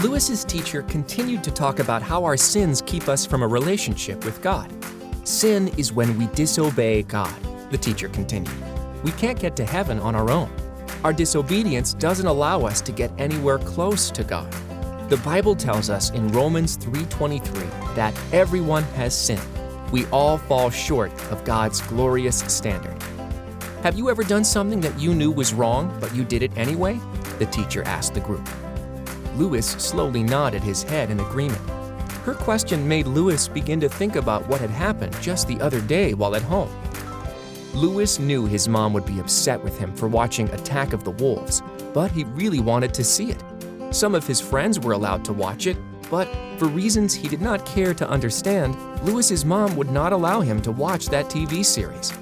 Lewis's teacher continued to talk about how our sins keep us from a relationship with God. Sin is when we disobey God, the teacher continued. We can't get to heaven on our own. Our disobedience doesn't allow us to get anywhere close to God. The Bible tells us in Romans 3:23 that everyone has sinned. We all fall short of God's glorious standard. Have you ever done something that you knew was wrong, but you did it anyway? The teacher asked the group. Lewis slowly nodded his head in agreement. Her question made Lewis begin to think about what had happened just the other day while at home. Lewis knew his mom would be upset with him for watching Attack of the Wolves, but he really wanted to see it. Some of his friends were allowed to watch it, but for reasons he did not care to understand, Lewis's mom would not allow him to watch that TV series.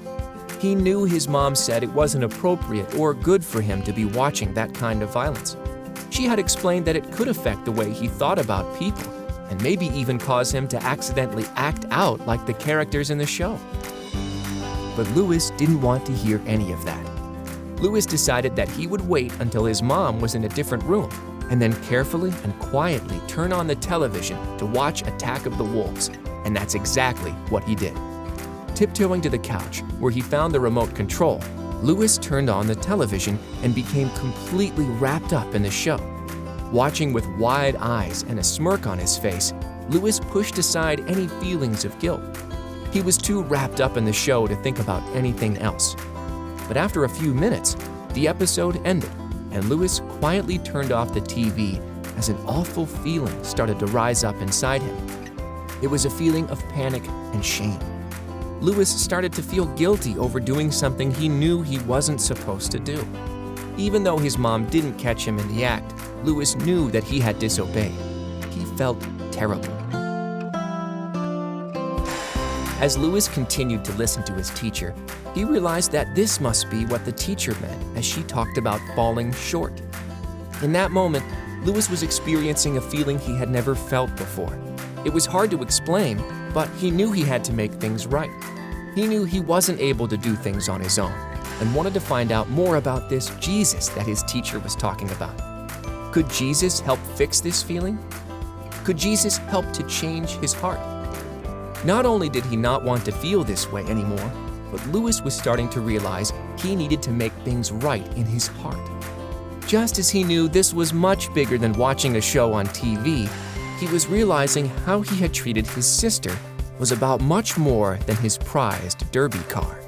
He knew his mom said it wasn't appropriate or good for him to be watching that kind of violence. She had explained that it could affect the way he thought about people and maybe even cause him to accidentally act out like the characters in the show. But Lewis didn't want to hear any of that. Lewis decided that he would wait until his mom was in a different room and then carefully and quietly turn on the television to watch Attack of the Wolves, and that's exactly what he did. Tiptoeing to the couch where he found the remote control, Lewis turned on the television and became completely wrapped up in the show. Watching with wide eyes and a smirk on his face, Lewis pushed aside any feelings of guilt. He was too wrapped up in the show to think about anything else. But after a few minutes, the episode ended, and Lewis quietly turned off the TV as an awful feeling started to rise up inside him. It was a feeling of panic and shame. Lewis started to feel guilty over doing something he knew he wasn't supposed to do. Even though his mom didn't catch him in the act, Lewis knew that he had disobeyed. He felt terrible. As Lewis continued to listen to his teacher, he realized that this must be what the teacher meant as she talked about falling short. In that moment, Lewis was experiencing a feeling he had never felt before. It was hard to explain, but he knew he had to make things right. He knew he wasn't able to do things on his own and wanted to find out more about this Jesus that his teacher was talking about. Could Jesus help fix this feeling? Could Jesus help to change his heart? Not only did he not want to feel this way anymore, but Lewis was starting to realize he needed to make things right in his heart. Just as he knew this was much bigger than watching a show on TV, he was realizing how he had treated his sister was about much more than his prized derby car.